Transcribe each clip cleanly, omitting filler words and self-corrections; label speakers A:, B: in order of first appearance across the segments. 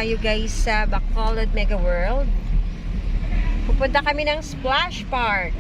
A: tayo guys sa Bacolod Mega World. Pupunta kami ng Splash Park.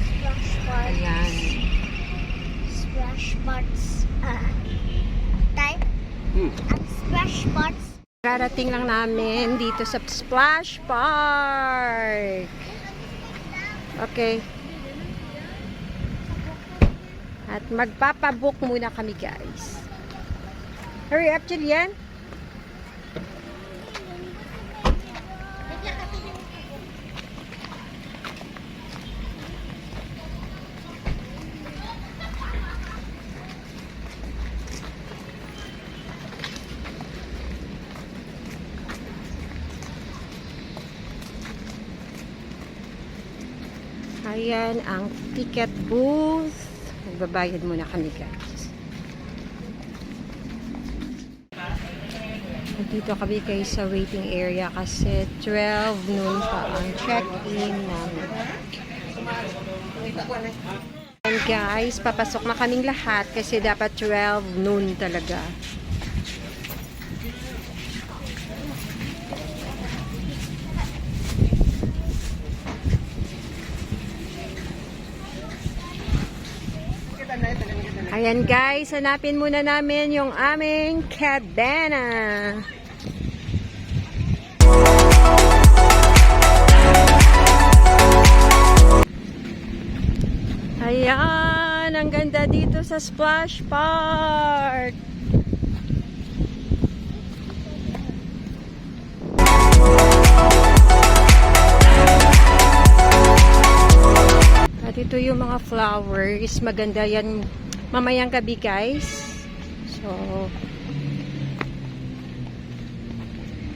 B: Splash Park.
A: Ayan.
B: Splash Parks. Type? Splash Parks.
A: Karating lang namin dito sa Splash Park. Okay. At magpapabook muna kami guys. Hurry up, Julian. Ayan ang ticket booth. Magbabayad muna kami guys. Dito kami kayo sa waiting area kasi 12 noon pa ang check-in namin. And guys, papasok na kaming lahat kasi dapat 12 noon talaga. Ayan guys, hanapin muna namin yung aming cadena. Ayan, ang ganda dito sa Splash Park. At ito yung mga flowers, maganda yan mamayang gabi guys. So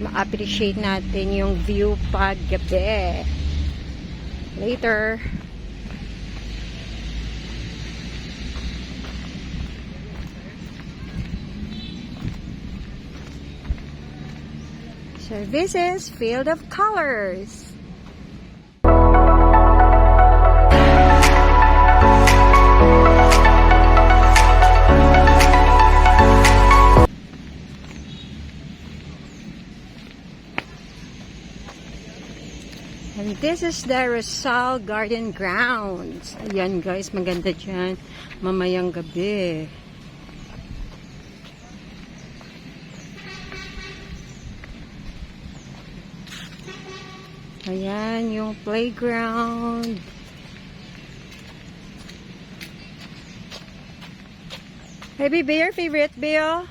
A: ma-appreciate natin yung view pag gabi. Later. So this is Field of Colors. And this is the Rizal Garden Grounds. Ayan guys, maganda dyan. Mamayang gabi. Ayan yung playground. Hey baby, your favorite Beo?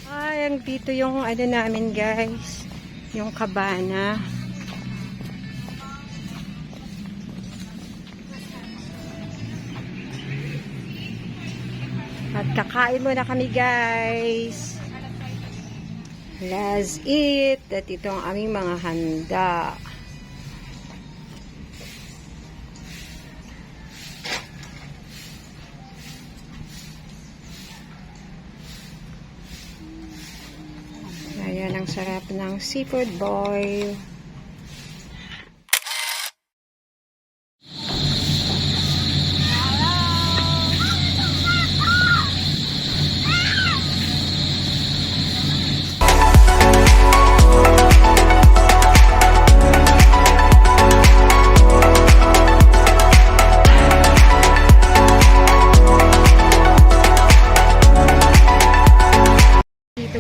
A: Ay, ang dito yung ano namin guys. Yung kabana. At kakain muna kami guys. Let's eat. At ito ang aming mga handa. Ayan ang sarap ng seafood boil.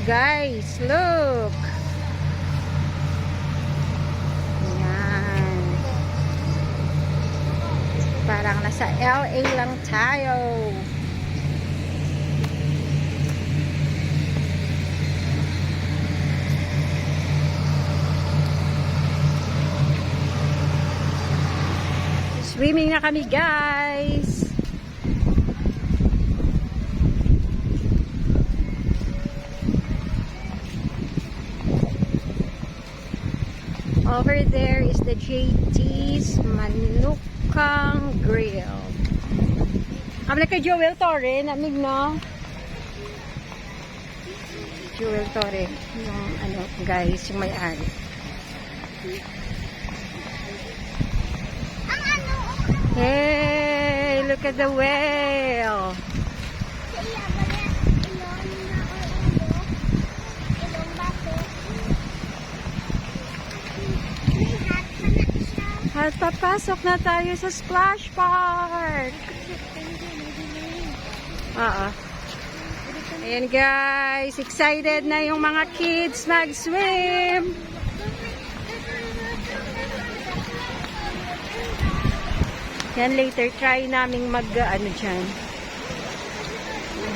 A: Guys, look. Ayan. Parang nasa LA lang tayo. Swimming na kami, guys. Over there is the JT's Manukang Grill. Kami kay Joel Torre, namig no? Joel Torre, yung ano guys, yung may-ari. Hey, look at the whale. At papasok na tayo sa splash park. Oo. Ayan guys, excited na yung mga kids mag-swim. Yan later, try naming mag-ano dyan.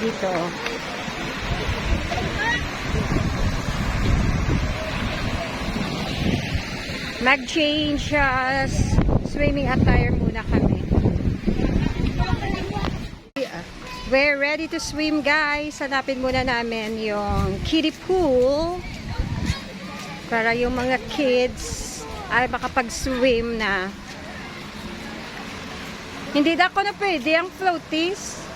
A: Dito. Mag-change swimming attire muna kami. We're ready to swim guys. Hanapin muna namin yung kiddie pool para yung mga kids ay makapag-swim na. Hindi na ako na pwede ang floaties.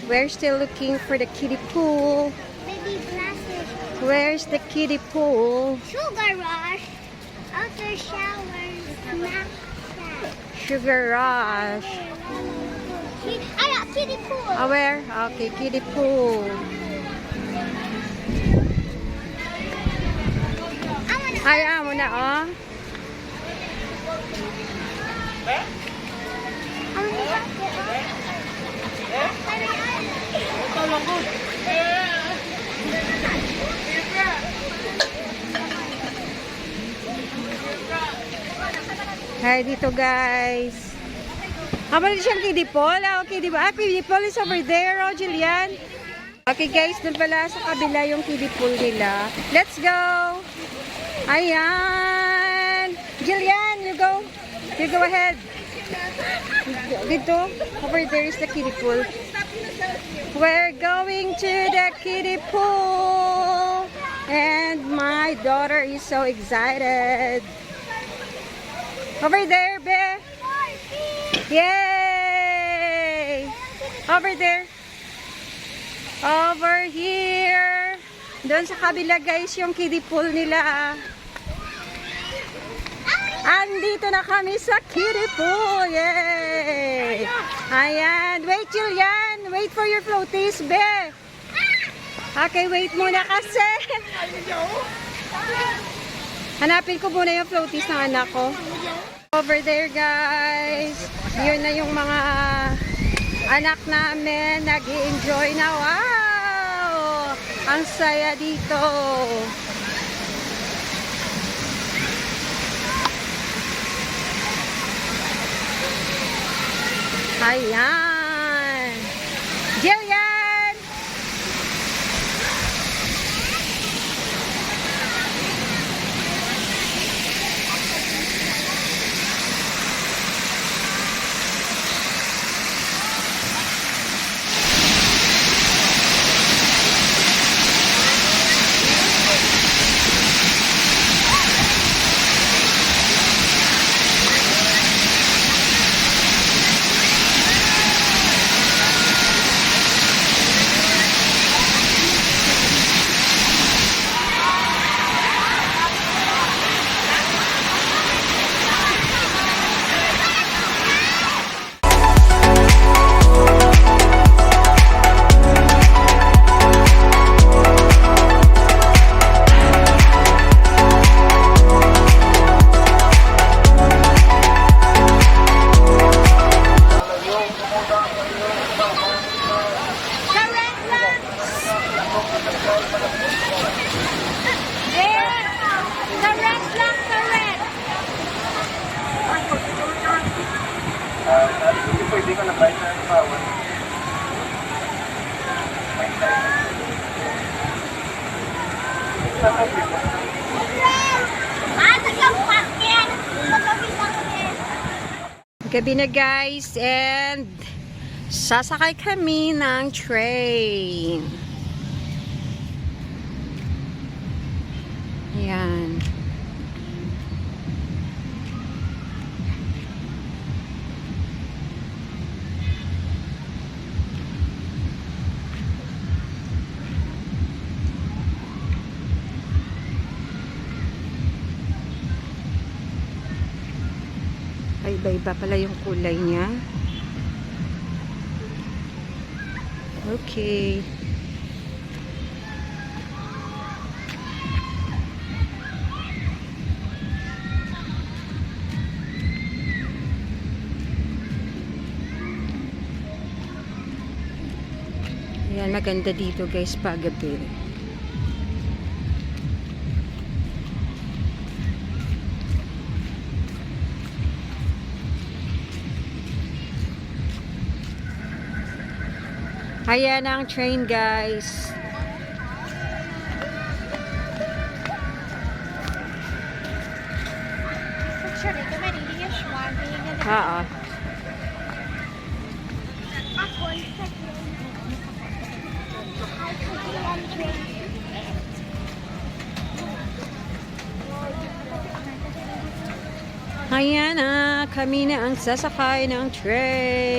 A: We're still looking for the kiddie pool.
B: Baby glasses.
A: Where's the kiddie pool?
B: Sugar rush. Outdoor showers. Snack shack.
A: Sugar Rush.
B: Kiddie pool.
A: Where? Okay, kiddie pool. Ayaw mo na, oh. Hi, dito guys. Habang siyang kiddie pool. Kiddie pool is over there, oh, Jillian. Okay guys, dun pala sa kabila yung kiddie pool nila. Let's go! Ayan! Jillian, you go. You go ahead. Dito, over there is the kiddie pool. We're going to the kiddie pool. And my daughter is so excited. Over there, Be. Yay! Over there. Over here. Doon sa kabila guys, yung kiddie pool nila. Andito na kami sa kiddie pool. Yay! Ayan. Wait, Julian. Wait for your floaties, Be. Okay, wait muna kasi. Hanapin ko muna yung floaties ng anak ko. Over there, guys. Yun na yung mga anak namin. Nag-i-enjoy na. Wow! Ang saya dito. Ayan. Jillian!
C: Pwede ka na kahit na bawal.
A: Gabi na guys, and sasakay kami ng train. Ayan. Ay, iba-iba pala yung kulay niya. Okay. Ayan, maganda dito guys paggabi. Ayan ang train guys. Oo. Ayan na, kami na ang sasakay ng train.